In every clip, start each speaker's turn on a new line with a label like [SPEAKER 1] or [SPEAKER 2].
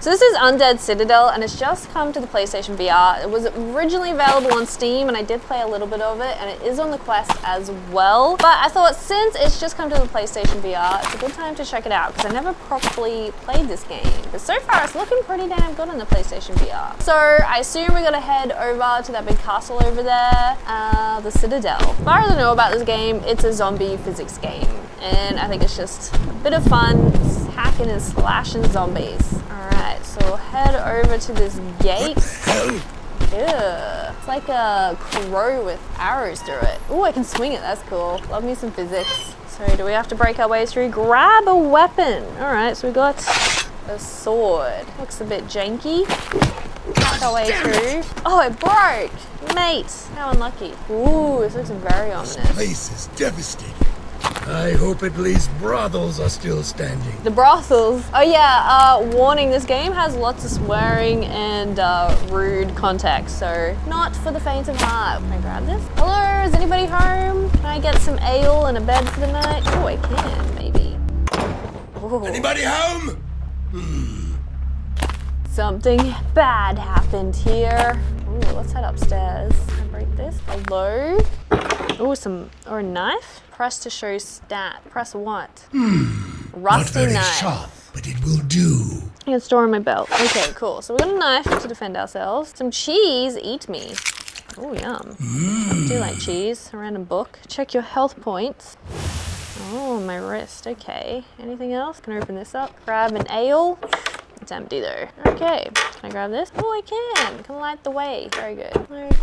[SPEAKER 1] So this is Undead Citadel, and it's just come to the PlayStation VR. It was originally available on Steam, and I did play a little bit of it, and it is on the Quest as well. But I thought since it's just come to the PlayStation VR, it's a good time to check it out, because I never properly played this game. But so far, it's looking pretty damn good on the PlayStation VR. So I assume we're gonna head over to that big castle over there, the Citadel. As far as I know about this game, it's a zombie physics game, and I think it's just a bit of fun, hacking and slashing zombies. Alright, so we'll head over to this gate. Yeah, it's like a crow with arrows through it. Oh, I can swing it, that's cool. Love me some physics. So do we have to break our way through? Grab a weapon. Alright, so we got a sword. Looks a bit janky. Hack our way through. Oh, it broke! Mate, how unlucky. Ooh, this looks very ominous.
[SPEAKER 2] This place is devastating. I hope at least brothels are still standing.
[SPEAKER 1] The brothels. Oh yeah, warning, this game has lots of swearing and rude context, so not for the faint of heart. Can I grab this? Hello, is anybody home? Can I get some ale and a bed for the night? Oh, I can, maybe. Ooh.
[SPEAKER 2] Anybody home?
[SPEAKER 1] Something bad happened here. Ooh, let's head upstairs. Can I break this? Hello? Ooh, or a knife? Press to show stat. Press what? Rusty
[SPEAKER 2] Not very
[SPEAKER 1] knife.
[SPEAKER 2] sharp, but it will do.
[SPEAKER 1] I can store in my belt. Okay, cool. So we got a knife to defend ourselves. Some cheese. Eat me. Oh, yum. I do like cheese. A random book. Check your health points. Oh, my wrist. Okay. Anything else? Can I open this up? Grab an ale. It's empty though. Okay, can I grab this? Oh, I can light the way. Very good.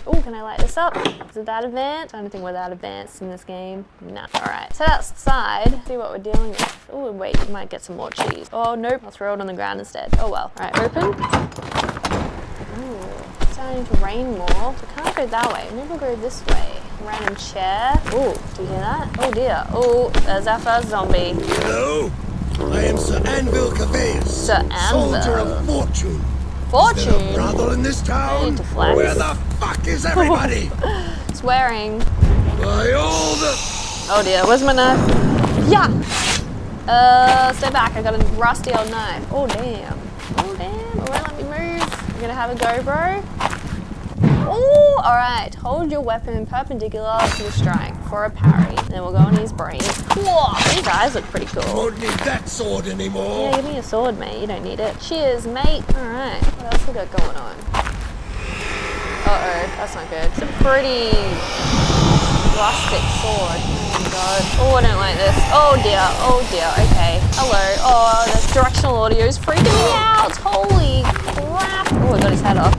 [SPEAKER 1] Oh, can I light this up? Is it that advanced? I don't think we're that advanced in this game. No. All right, so outside, see what we're dealing with. Oh, wait, we might get some more cheese. Oh, nope, I'll throw it on the ground instead. Oh well. All right, open. Ooh, it's starting to rain more. So we can't go that way. Maybe we'll go this way. Random chair. Oh, do you hear that? Oh dear. Oh, there's our first zombie.
[SPEAKER 2] Hello? I am Sir Anvil Caveus,
[SPEAKER 1] Sir Anvil.
[SPEAKER 2] soldier of fortune.
[SPEAKER 1] Fortune?
[SPEAKER 2] Is there a brothel in this town?
[SPEAKER 1] I need to flex.
[SPEAKER 2] Where the fuck is everybody?
[SPEAKER 1] Swearing.
[SPEAKER 2] By all the...
[SPEAKER 1] Oh dear, where's my knife? Yeah! Stay back, I got a rusty old knife. Oh damn. Oh damn, it won't let me move. You're gonna have a go, bro? Oh, alright. Hold your weapon perpendicular to the strike for a parry. And then we'll go on his brains. Whoa, these eyes look pretty cool.
[SPEAKER 2] Won't need that sword anymore.
[SPEAKER 1] Yeah, give me a sword, mate. You don't need it. Cheers, mate. Alright, what else we got going on? Uh-oh, that's not good. It's a pretty rustic sword. Oh my god. Oh, I don't like this. Oh dear, okay. Hello. Oh, the directional audio is freaking me out. Holy crap. Oh, I got his head off.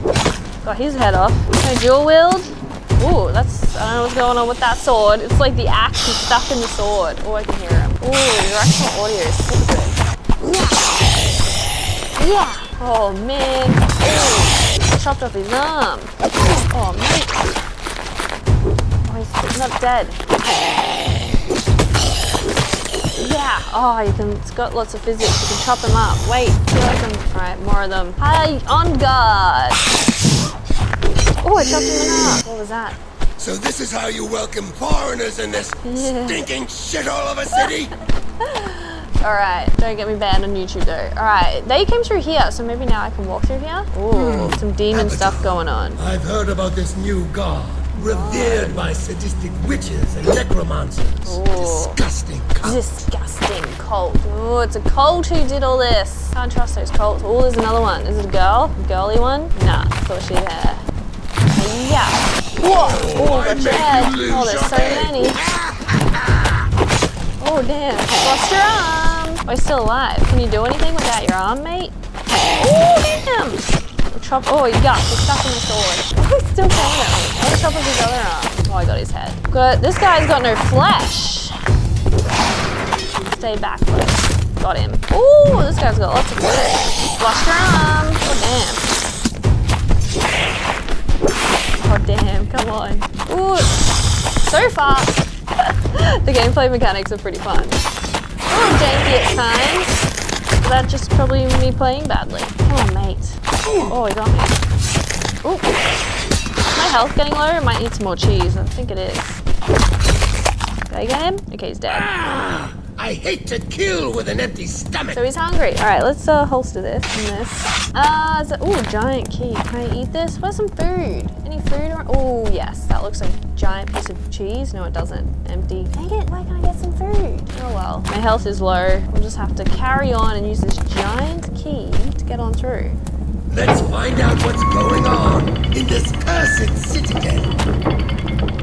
[SPEAKER 1] Got his head off. Can I dual wield? Ooh, I don't know what's going on with that sword. It's like the axe is stuck in the sword. Oh, I can hear him. Ooh, the directional audio is super good. Yeah. Oh, man. Ooh, I chopped off his arm. Oh, mate. Oh, he's not dead. Yeah. Oh, it's got lots of physics. You can chop him up. Wait, I feel like all right, more of them. Hi, on guard. Oh, I chopped him in half. What was that?
[SPEAKER 2] So this is how you welcome foreigners in this stinking shithole of a city?
[SPEAKER 1] Alright, don't get me banned on YouTube though. Alright, they came through here, so maybe now I can walk through here? Ooh, some demon stuff going on.
[SPEAKER 2] I've heard about this new god, revered by sadistic witches and necromancers.
[SPEAKER 1] Ooh.
[SPEAKER 2] Disgusting cult.
[SPEAKER 1] Disgusting cult. Oh, it's a cult who did all this. Can't trust those cults. Oh, there's another one. Is it a girl? A girly one? Nah, thought she had hair. Yeah. Whoa! Oh, got your head. Oh, there's so many. Oh, damn. Lost your arm. Oh, he's still alive. Can you do anything without your arm, mate? Oh, damn. Oh, yuck. He's stuck in the sword. Oh, he's still playing at me. I'll chop off his other arm. Oh, I got his head. Good. This guy's got no flesh. Stay back, please. Got him. Oh, this guy's got lots of flesh. Lost your arm. Oh, damn. Oh damn, come on. Ooh, so far, the gameplay mechanics are pretty fun. A little janky at times, but that's just probably me playing badly. Come on, mate. Oh, he got me. Ooh. Is my health getting low? I might need some more cheese. I think it is. Did I get him? Okay, he's dead.
[SPEAKER 2] I hate to kill with an empty stomach.
[SPEAKER 1] So he's hungry. All right, let's holster this and this. Ooh, giant key. Can I eat this? Where's some food? Any food around? Oh, yes. That looks like a giant piece of cheese. No, it doesn't. Empty. Dang it, where can I get some food? Oh, well. My health is low. We'll just have to carry on and use this giant key to get on through.
[SPEAKER 2] Let's find out what's going on in this cursed citadel.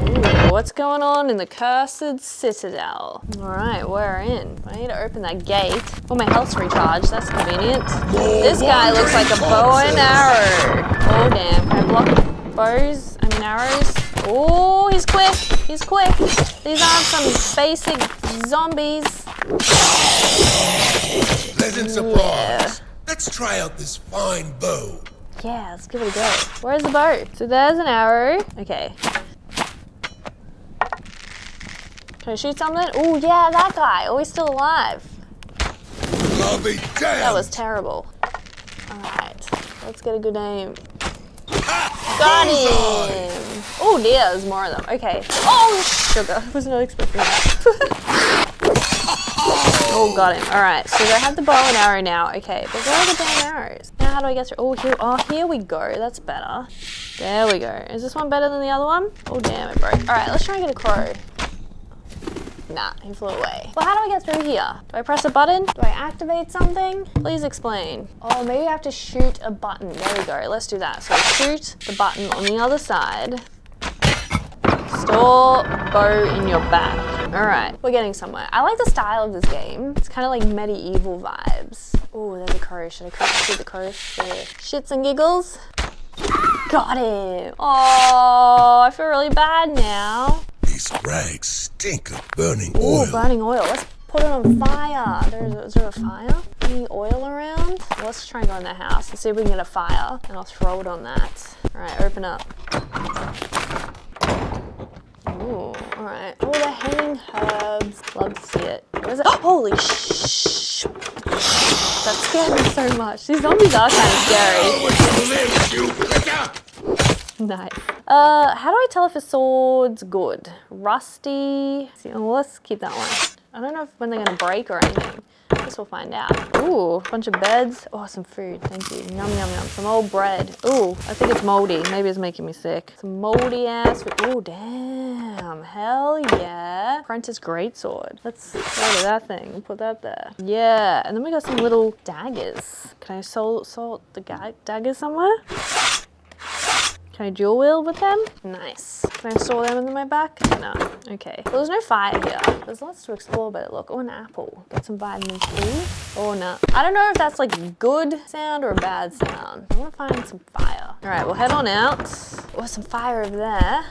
[SPEAKER 1] Ooh, what's going on in the cursed citadel? All right, we're in. I need to open that gate. Oh, my health's recharged. That's convenient. This guy looks like a bow and arrow. Oh, damn. Can I block bows? I mean, arrows? Oh, he's quick. He's quick. These aren't some basic zombies.
[SPEAKER 2] Pleasant surprise. Let's try out this fine bow.
[SPEAKER 1] Yeah, let's give it a go. Where's the bow? So there's an arrow. Okay. Can I shoot something? Oh, yeah, that guy. Oh, he's still alive.
[SPEAKER 2] I'll be damned.
[SPEAKER 1] That was terrible. All right, let's get a good aim. Got him. Oh, dear, there's more of them. Okay. Oh, sugar. I was not expecting that. Oh, got him. All right, so I have the bow and arrow now. Okay, but where are the damn arrows? Now how do I get through? Oh, here we go. That's better. There we go. Is this one better than the other one? Oh, damn, it broke. All right, let's try and get a crow. Nah, he flew away. Well, how do I get through here? Do I press a button? Do I activate something? Please explain. Oh, maybe I have to shoot a button. There we go. Let's do that. So shoot the button on the other side. Store bow in your back. All right, we're getting somewhere. I like the style of this game. It's kind of like medieval vibes. Oh, there's a crow. Should I shoot the crow for shits and giggles? Got him. Oh, I feel really bad now.
[SPEAKER 2] These rags stink of burning oil.
[SPEAKER 1] Ooh, burning oil. Let's put it on fire. Is there a fire? Any oil around? Let's try and go in the house and see if we can get a fire. And I'll throw it on that. All right, open up. Ooh, all right. Oh, the hanging herbs. Love to see it. Where is it? Oh, holy shh. That scared me so much. These zombies are kind of scary. Nice. How do I tell if a sword's good? Rusty. Well, let's keep that one. I don't know when they're gonna break or anything. I guess we'll find out. Ooh, a bunch of beds. Oh, some food. Thank you. Yum, yum, yum. Some old bread. Ooh, I think it's moldy. Maybe it's making me sick. Some moldy ass food. Ooh, damn. Hell yeah. Apprentice greatsword. Let's go to that thing. Put that there. Yeah, and then we got some little daggers. Can I salt the daggers somewhere? Can I dual wield with them? Nice. Can I store them in my back? No. Okay. Well, there's no fire here. There's lots to explore, but look. Oh, an apple. Get some vitamin C. Oh, no. I don't know if that's like good sound or a bad sound. I want to find some fire. All right, we'll head on out. Oh, some fire over there.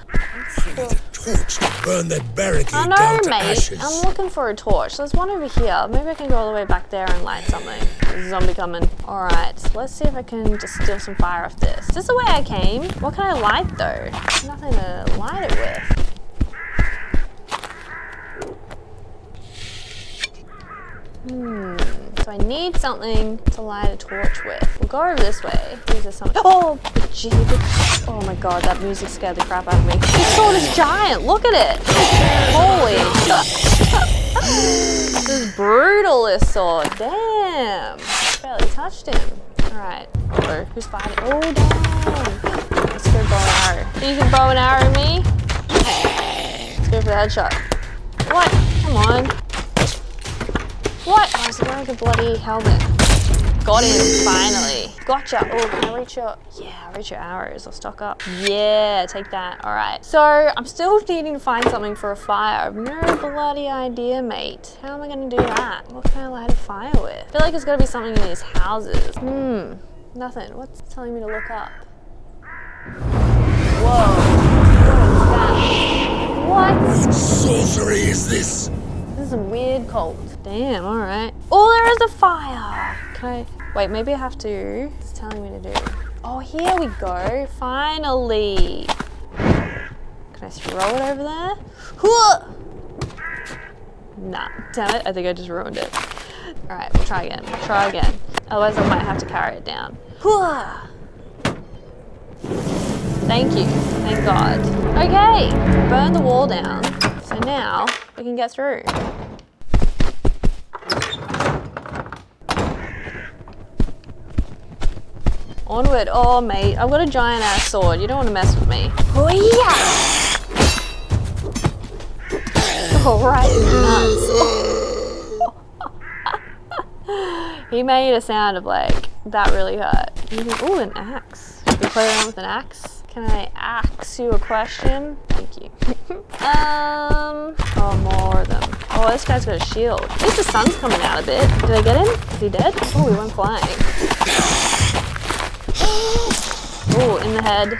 [SPEAKER 2] Need a torch to burn that barricade
[SPEAKER 1] I
[SPEAKER 2] down
[SPEAKER 1] know,
[SPEAKER 2] to
[SPEAKER 1] mate.
[SPEAKER 2] ashes.
[SPEAKER 1] I'm looking for a torch. There's one over here. Maybe I can go all the way back there and light something. There's a zombie coming. All right, let's see if I can just steal some fire off this. Is this the way I came? What can I light though? There's nothing to light it with. So I need something to light a torch with. We'll go over this way. Is there something? Oh, gee. Oh my god, that music scared the crap out of me. This sword is giant. Look at it. Holy. This is brutal, this sword. Damn. Barely touched him. Alright. Oh, who's fighting? Oh, damn. Let's go bow and arrow. You can bow and arrow me? Let's go for the headshot. What? Come on. What? Oh, I was wearing a bloody helmet. Got him, finally. Gotcha. Oh, can I reach your... Yeah, reach your arrows. I'll stock up. Yeah, take that. All right. So, I'm still needing to find something for a fire. I've no bloody idea, mate. How am I going to do that? What can I light a fire with? I feel like there's got to be something in these houses. Nothing. What's telling me to look up? Whoa. What is that? What?
[SPEAKER 2] Sorcery is this?
[SPEAKER 1] This is a weird cult. Damn, all right. Oh, there is a fire. Can I... Wait, maybe I have to... It's telling me to do... Oh, here we go. Finally. Can I throw it over there? Nah, damn it. I think I just ruined it. All right, we'll try again. Try again. Otherwise, I might have to carry it down. Thank you. Thank God. Okay, burn the wall down. So now we can get through. Onward. Oh, mate. I've got a giant ass sword. You don't want to mess with me. Oh, yeah. Oh, right nuts. He made a sound of like, that really hurt. Oh, an axe. Should we play around with an axe? Can I ask you a question? Thank you. Oh, more of them. Oh, this guy's got a shield. At least the sun's coming out a bit. Did I get him? Is he dead? Oh, he went flying. Oh, in the head. In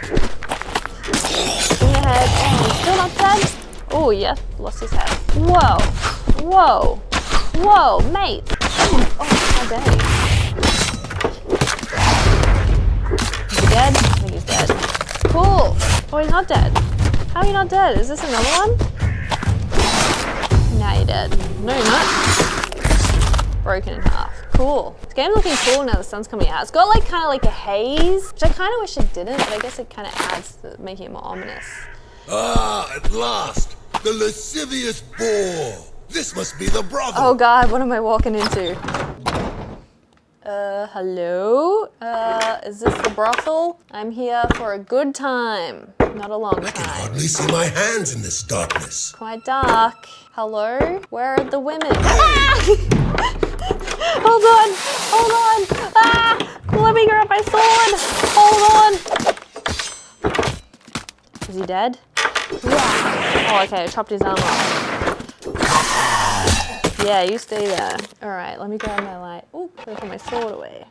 [SPEAKER 1] the head. Oh, he's still not dead? Oh, yeah, lost his head. Whoa. Whoa. Whoa, mate. Oh, how dare you. Is he dead? I think he's dead. Cool. Oh, he's not dead. How are you not dead? Is this another one? Now you're dead. No, you're not. Broken in half. Cool. This game's looking cool now the sun's coming out. It's got like kind of like a haze, which I kind of wish it didn't, but I guess it kind of adds to making it more ominous.
[SPEAKER 2] Ah, at last! The lascivious boar! This must be the brothel!
[SPEAKER 1] Oh god, what am I walking into? Hello? Is this the brothel? I'm here for a good time, not a long
[SPEAKER 2] I can
[SPEAKER 1] time.
[SPEAKER 2] hardly see my hands in this darkness.
[SPEAKER 1] Quite dark. Hello? Where are the women? Ah! Hold on! Hold on! Ah! Let me grab my sword! Hold on! Is he dead? Yeah. Oh, okay, I chopped his arm off. Yeah, you stay there. Alright, let me grab my light. Ooh, gotta put my sword away.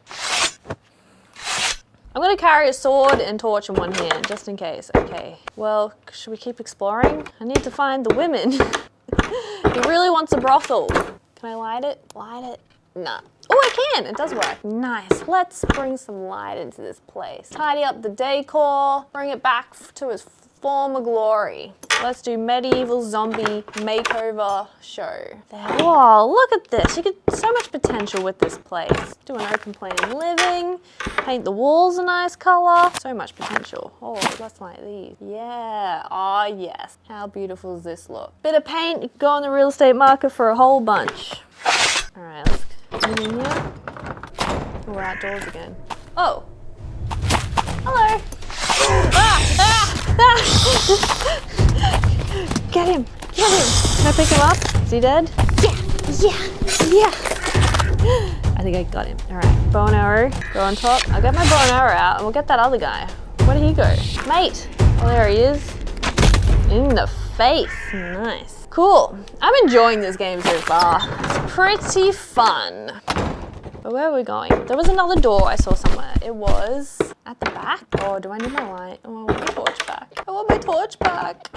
[SPEAKER 1] I'm gonna carry a sword and torch in one hand, just in case. Okay. Well, should we keep exploring? I need to find the women. He really wants a brothel. Can I light it? Light it? Nah. Oh, I can! It does work. Nice. Let's bring some light into this place. Tidy up the decor. Bring it back to its former glory. Let's do medieval zombie makeover show. Whoa, look at this. You get so much potential with this place. Do an open plan living. Paint the walls a nice color. So much potential. Oh, let's like these. Yeah. Oh, yes. How beautiful does this look? Bit of paint. You can go on the real estate market for a whole bunch. All right, let's get in here. Oh, we're outdoors again. Oh. Hello. Ah! Ah! Ah! Get him! Get him! Can I pick him up? Is he dead? Yeah! Yeah! Yeah! I think I got him. Alright, bow and arrow. Go on top. I'll get my bow and arrow out and we'll get that other guy. Where did he go? Mate! Oh, there he is. In the face. Nice. Cool. I'm enjoying this game so far. It's pretty fun. But where are we going? There was another door I saw somewhere. It was at the back. Oh, do I need my light? Oh, I want my torch back. I want my torch back.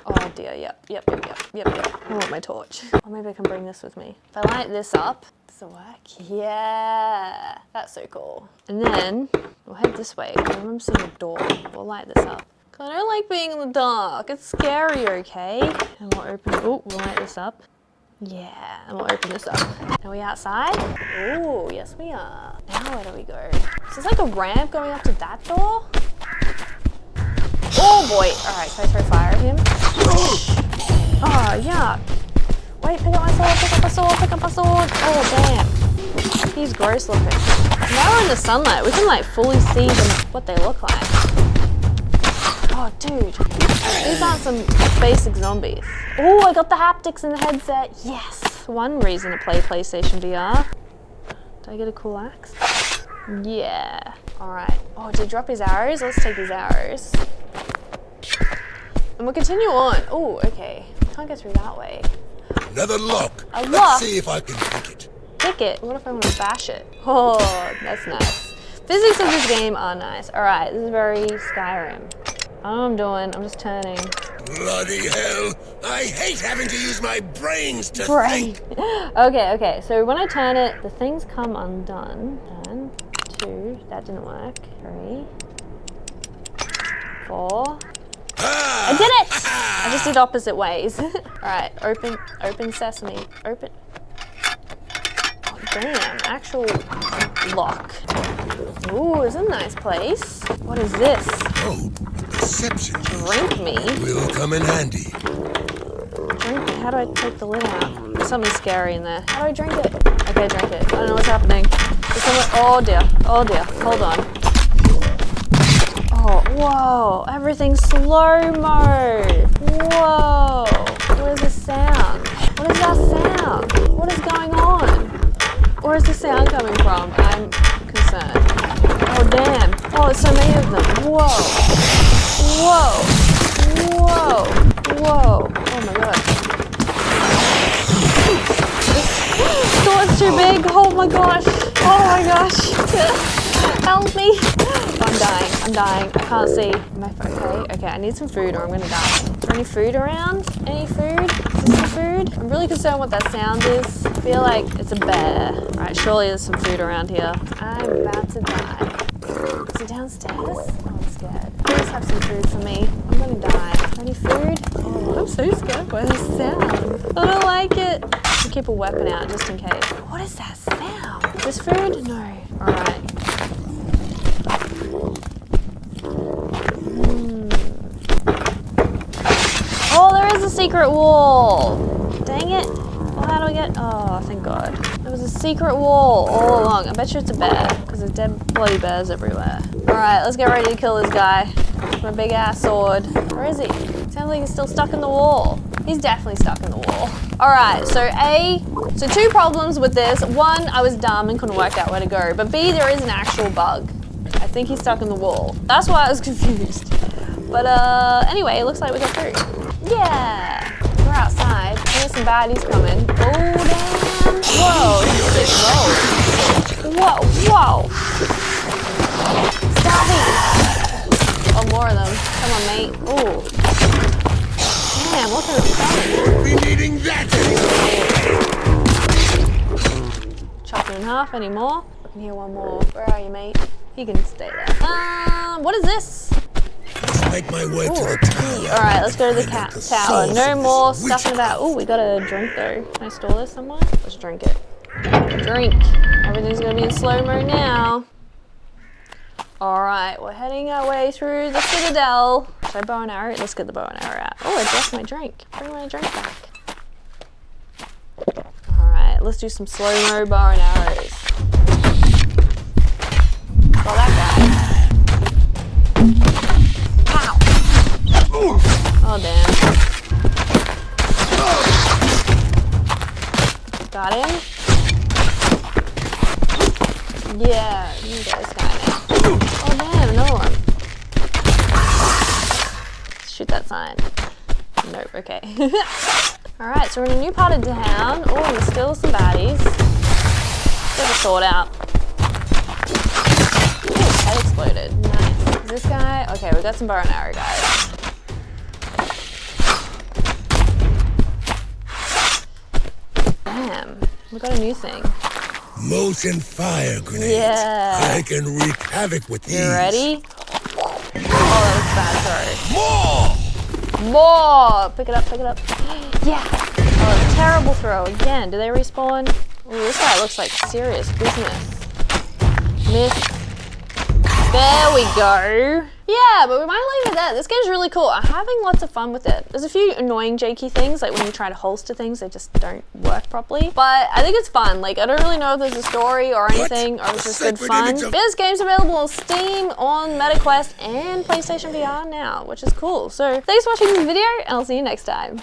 [SPEAKER 1] Oh dear, yep. I want my torch. Or maybe I can bring this with me. If I light this up, does it work? Yeah, that's so cool. And then we'll head this way. I remember seeing a door. We'll light this up. I don't like being in the dark. It's scary, okay? And we'll open, oh, we'll light this up. Yeah, and we'll open this up. Are we outside? Oh, yes we are. Now where do we go? Is this like a ramp going up to that door? Oh boy. Alright, can I throw fire at him? Oh, yuck. Wait, pick up my sword, pick up a sword, pick up a sword. Oh, damn. He's gross looking. Now we're in the sunlight. We can like fully see them, what they look like. Oh, dude. These aren't some basic zombies. Oh, I got the haptics in the headset. Yes. One reason to play PlayStation VR. Did I get a cool axe? Yeah. All right. Oh, did he drop his arrows? Let's take his arrows. And we'll continue on. Oh, okay. Can't get through that way.
[SPEAKER 2] Another lock.
[SPEAKER 1] A lock?
[SPEAKER 2] Let's see if I can pick it.
[SPEAKER 1] Pick it? What if I want to bash it? Oh, that's nice. Physics of this game are nice. All right, this is very Skyrim. I don't know what I'm doing. I'm just turning.
[SPEAKER 2] Bloody hell! I hate having to use my brains to think.
[SPEAKER 1] Okay. So when I turn it, the things come undone. 1, 2. That didn't work. 3, 4. I did it! I just did opposite ways. All right. Open sesame. Open. Oh, damn. Actual lock. Ooh, it's a nice place. What is this?
[SPEAKER 2] Oh, deception.
[SPEAKER 1] Drink me?
[SPEAKER 2] Will come in handy.
[SPEAKER 1] Drink me? How do I take the lid out? There's something scary in there. How do I drink it? Okay, drink it. I don't know what's happening. There's someone, oh dear. Hold on. Whoa, everything's slow-mo. Whoa, what is the sound? What is that sound? What is going on? Where's the sound coming from? I'm concerned. Oh, damn. Oh, there's so many of them. Whoa. Whoa. Whoa. Whoa. Oh my god. This sword's too big. Oh my gosh. Oh my gosh. Help me. Oh, I'm dying. I'm dying. I can't see. Am I okay? Okay, I need some food or I'm gonna die. Is there any food around? Any food? Is this the food? I'm really concerned what that sound is. I feel like it's a bear. Right, surely there's some food around here. I'm about to die. Is he downstairs? Oh, I'm scared. Please have some food for me. I'm gonna die. Any food? Oh, I'm so scared by this sound. I don't like it. I'll keep a weapon out just in case. What is that sound? Is this food? No. Alright. Oh, there is a secret wall. Dang it. Well, how do I get... Oh, thank God. There was a secret wall all along. I bet you it's a bear, because there's dead bloody bears everywhere. Alright, let's get ready to kill this guy. With my big ass sword. Where is he? Sounds like he's still stuck in the wall. He's definitely stuck in the wall. Alright, so two problems with this. One, I was dumb and couldn't work out where to go. But B, there is an actual bug. I think he's stuck in the wall. That's why I was confused. But anyway, it looks like we got through. Yeah! We're outside. There's some baddies coming. Oh, damn. Whoa, this is sick. Whoa. Whoa, whoa. Stubby. Oh, more of them. Come on, mate. Ooh. Damn, look at them coming.
[SPEAKER 2] Won't be needing that anymore.
[SPEAKER 1] Chop it in half anymore. I can hear one more. Where are you, mate? You can stay there. What is this?
[SPEAKER 2] Make my way to the tower.
[SPEAKER 1] Alright, let's go to the tower. No more stuffing about. Oh, we got a drink though. Can I store this somewhere? Let's drink it. Drink. Everything's gonna be in slow-mo now. Alright, we're heading our way through the Citadel. Should I bow and arrow? Let's get the bow and arrow out. Oh, I dropped my drink. Bring my drink back. Alright, let's do some slow-mo bow and arrows. Well, that guy. Pow! Oh, damn. Got him? Yeah, you get this guy now. Oh, damn, another one. Shoot that sign. Nope, okay. Alright, so we're in a new part of town. Oh, and there's still some baddies. Get the sword out. Ooh, his head exploded. Nice. Is this guy? Okay, we got some bow and arrow guys. Damn, we got a new thing.
[SPEAKER 2] Molten fire grenades.
[SPEAKER 1] Yeah.
[SPEAKER 2] I can wreak havoc with these.
[SPEAKER 1] You ready? Oh, that was a bad throw.
[SPEAKER 2] More!
[SPEAKER 1] More! Pick it up, pick it up. Yeah! Oh, terrible throw again. Do they respawn? Ooh, this guy looks like serious business. Miss. There we go. Yeah, but we might leave it there. This game's really cool. I'm having lots of fun with it. There's a few annoying janky things, like when you try to holster things, they just don't work properly. But I think it's fun. Like, I don't really know if there's a story or anything, or it's just good fun. This game's available on Steam, on MetaQuest, and PlayStation VR now, which is cool. So thanks for watching this video, and I'll see you next time.